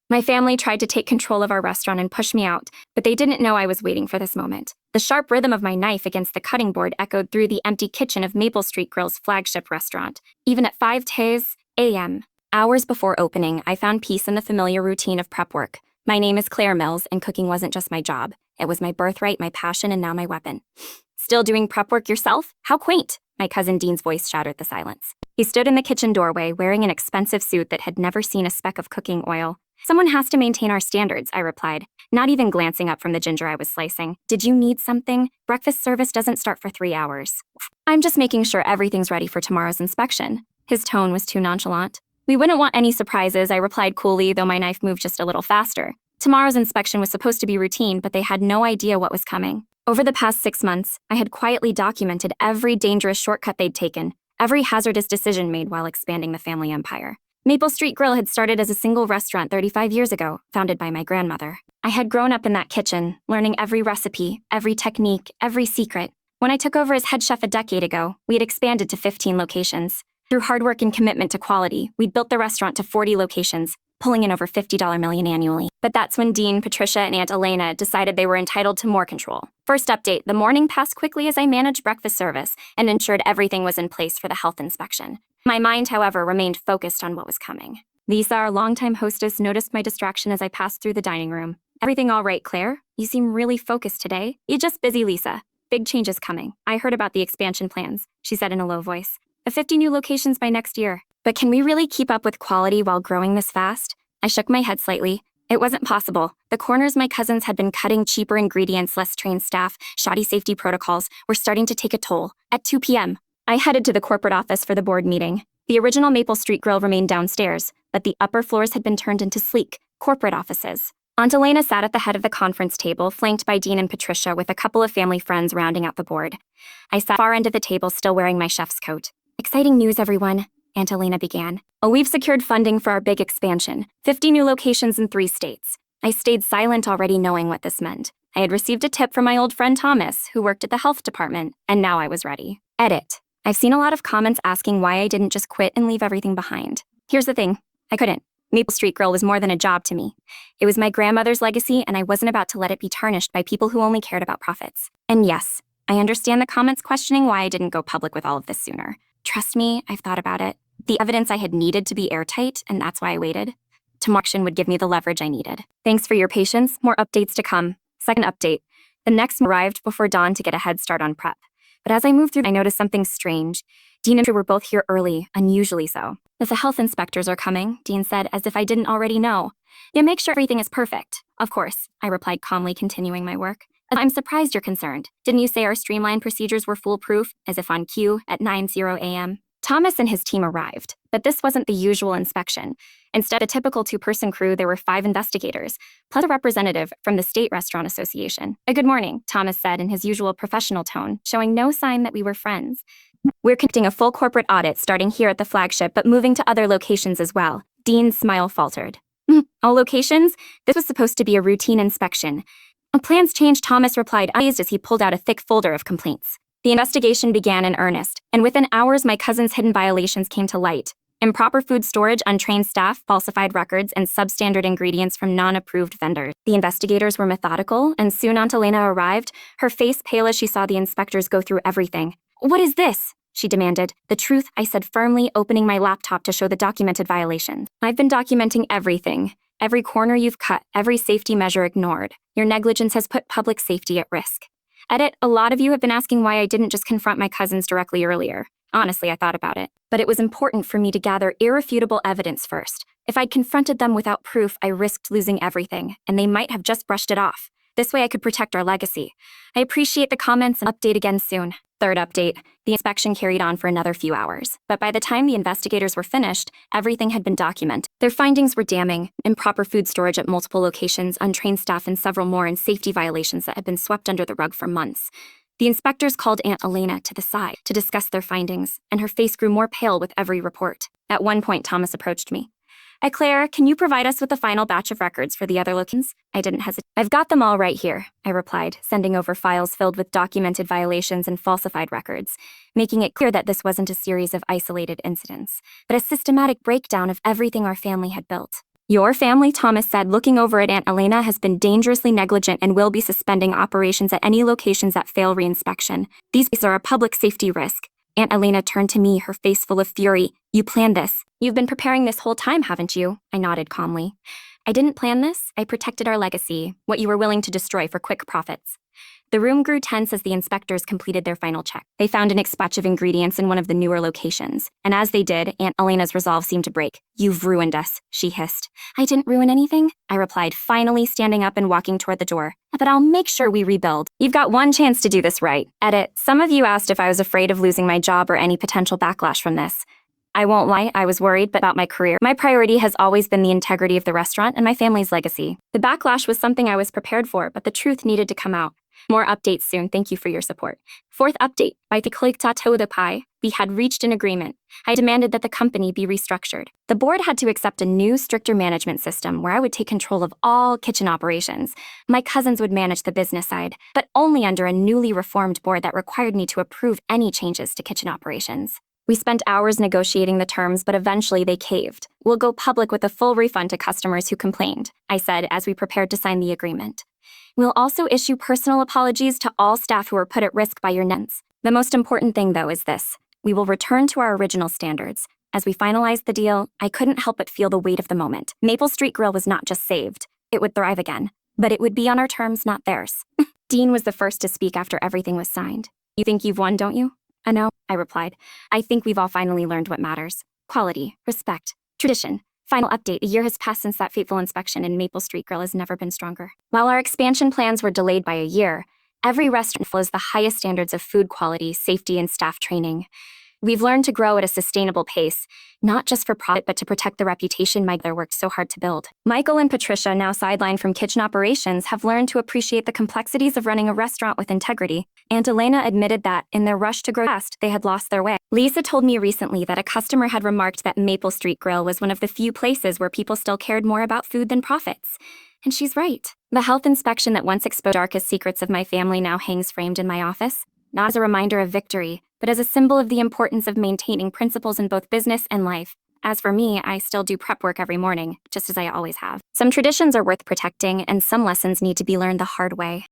My family tried to take control of our restaurant and push me out, but they didn't know I was waiting for this moment. The sharp rhythm of my knife against the cutting board echoed through the empty kitchen of Maple Street Grill's flagship restaurant, even at 5:10 a.m. Hours before opening, I found peace in the familiar routine of prep work. My name is Claire Mills, and cooking wasn't just my job. It was my birthright, my passion, and now my weapon. Still doing prep work yourself? How quaint! My cousin Dean's voice shattered the silence. He stood in the kitchen doorway, wearing an expensive suit that had never seen a speck of cooking oil. Someone has to maintain our standards, I replied, not even glancing up from the ginger I was slicing. Did you need something? Breakfast service doesn't start for 3 hours. I'm just making sure everything's ready for tomorrow's inspection. His tone was too nonchalant. We wouldn't want any surprises, I replied coolly, though my knife moved just a little faster. Tomorrow's inspection was supposed to be routine, but they had no idea what was coming. Over the past 6 months, I had quietly documented every dangerous shortcut they'd taken, every hazardous decision made while expanding the family empire. Maple Street Grill had started as a single restaurant 35 years ago, founded by my grandmother. I had grown up in that kitchen, learning every recipe, every technique, every secret. When I took over as head chef a decade ago, we had expanded to 15 locations. Through hard work and commitment to quality, we'd built the restaurant to 40 locations, pulling in over $50 million annually. But that's when Dean, Patricia, and Aunt Elena decided they were entitled to more control. First update, the morning passed quickly as I managed breakfast service and ensured everything was in place for the health inspection. My mind, however, remained focused on what was coming. Lisa, our longtime hostess, noticed my distraction as I passed through the dining room. Everything all right, Claire? You seem really focused today. You're just busy, Lisa. Big changes coming. I heard about the expansion plans, she said in a low voice. 50 new locations by next year. But can we really keep up with quality while growing this fast? I shook my head slightly. It wasn't possible. The corners my cousins had been cutting, cheaper ingredients, less trained staff, shoddy safety protocols, were starting to take a toll. At 2 p.m., I headed to the corporate office for the board meeting. The original Maple Street Grill remained downstairs, but the upper floors had been turned into sleek, corporate offices. Aunt Elena sat at the head of the conference table, flanked by Dean and Patricia, with a couple of family friends rounding out the board. I sat far end of the table, still wearing my chef's coat. Exciting news, everyone, Aunt Elena began. Oh, we've secured funding for our big expansion, 50 new locations in 3 states. I stayed silent, already knowing what this meant. I had received a tip from my old friend Thomas, who worked at the health department, and now I was ready. Edit. I've seen a lot of comments asking why I didn't just quit and leave everything behind. Here's the thing, I couldn't. Maple Street Grill was more than a job to me. It was my grandmother's legacy, and I wasn't about to let it be tarnished by people who only cared about profits. And yes, I understand the comments questioning why I didn't go public with all of this sooner. Trust me, I've thought about it. The evidence I had needed to be airtight, and that's why I waited. Tomorrow action would give me the leverage I needed. Thanks for your patience, more updates to come. Second update, the next arrived before dawn to get a head start on prep. But as I moved through, I noticed something strange. Dean and Drew were both here early, unusually so. The health inspectors are coming, Dean said, as if I didn't already know. Yeah, make sure everything is perfect. Of course, I replied calmly, continuing my work. I'm surprised you're concerned. Didn't you say our streamlined procedures were foolproof, as if on cue, at 9:00 a.m.? Thomas and his team arrived, but this wasn't the usual inspection. Instead, a typical 2-person crew, there were 5 investigators, plus a representative from the State Restaurant Association. Good morning, Thomas said in his usual professional tone, showing no sign that we were friends. We're conducting a full corporate audit starting here at the flagship, but moving to other locations as well. Dean's smile faltered. All locations? This was supposed to be a routine inspection. Plans changed, Thomas replied, amazed as he pulled out a thick folder of complaints. The investigation began in earnest, and within hours my cousin's hidden violations came to light. Improper food storage, untrained staff, falsified records, and substandard ingredients from non-approved vendors. The investigators were methodical, and soon Aunt Elena arrived, her face pale as she saw the inspectors go through everything. What is this? She demanded. The truth, I said firmly, opening my laptop to show the documented violations. I've been documenting everything. Every corner you've cut, every safety measure ignored. Your negligence has put public safety at risk. Edit, a lot of you have been asking why I didn't just confront my cousins directly earlier. Honestly, I thought about it. But it was important for me to gather irrefutable evidence first. If I'd confronted them without proof, I risked losing everything, and they might have just brushed it off. This way I could protect our legacy. I appreciate the comments and update again soon. Third update, the inspection carried on for another few hours. But by the time the investigators were finished, everything had been documented. Their findings were damning: improper food storage at multiple locations, untrained staff, and several more, and safety violations that had been swept under the rug for months. The inspectors called Aunt Elena to the side to discuss their findings, and her face grew more pale with every report. At one point, Thomas approached me. Claire, can you provide us with the final batch of records for the other locations? I didn't hesitate. I've got them all right here, I replied, sending over files filled with documented violations and falsified records, making it clear that this wasn't a series of isolated incidents, but a systematic breakdown of everything our family had built. Your family, Thomas said, looking over at Aunt Elena, has been dangerously negligent and will be suspending operations at any locations that fail reinspection. These are a public safety risk. Aunt Elena turned to me, her face full of fury. You planned this. You've been preparing this whole time, haven't you? I nodded calmly. I didn't plan this. I protected our legacy, what you were willing to destroy for quick profits. The room grew tense as the inspectors completed their final check. They found an batch of ingredients in one of the newer locations, and as they did, Aunt Elena's resolve seemed to break. You've ruined us, she hissed. I didn't ruin anything, I replied, finally standing up and walking toward the door. But I'll make sure we rebuild. You've got one chance to do this right. Edit, some of you asked if I was afraid of losing my job or any potential backlash from this. I won't lie, I was worried about my career. My priority has always been the integrity of the restaurant and my family's legacy. The backlash was something I was prepared for, but the truth needed to come out. More updates soon. Thank you for your support. Fourth update. By the Pie, we had reached an agreement. I demanded that the company be restructured. The board had to accept a new, stricter management system where I would take control of all kitchen operations. My cousins would manage the business side, but only under a newly reformed board that required me to approve any changes to kitchen operations. We spent hours negotiating the terms, but eventually they caved. We'll go public with a full refund to customers who complained, I said as we prepared to sign the agreement. We'll also issue personal apologies to all staff who were put at risk by your nets. The most important thing, though, is this. We will return to our original standards. As we finalized the deal, I couldn't help but feel the weight of the moment. Maple Street Grill was not just saved. It would thrive again. But it would be on our terms, not theirs. Dean was the first to speak after everything was signed. You think you've won, don't you? No, I replied. I think we've all finally learned what matters. Quality, respect, tradition. Final update, a year has passed since that fateful inspection, and Maple Street Grill has never been stronger. While our expansion plans were delayed by a year, every restaurant follows the highest standards of food quality, safety, and staff training. We've learned to grow at a sustainable pace, not just for profit, but to protect the reputation my mother worked so hard to build. Michael and Patricia, now sidelined from kitchen operations, have learned to appreciate the complexities of running a restaurant with integrity. Aunt Elena admitted that, in their rush to grow fast, they had lost their way. Lisa told me recently that a customer had remarked that Maple Street Grill was one of the few places where people still cared more about food than profits. And she's right. The health inspection that once exposed the darkest secrets of my family now hangs framed in my office, not as a reminder of victory, but as a symbol of the importance of maintaining principles in both business and life. As for me, I still do prep work every morning, just as I always have. Some traditions are worth protecting, and some lessons need to be learned the hard way.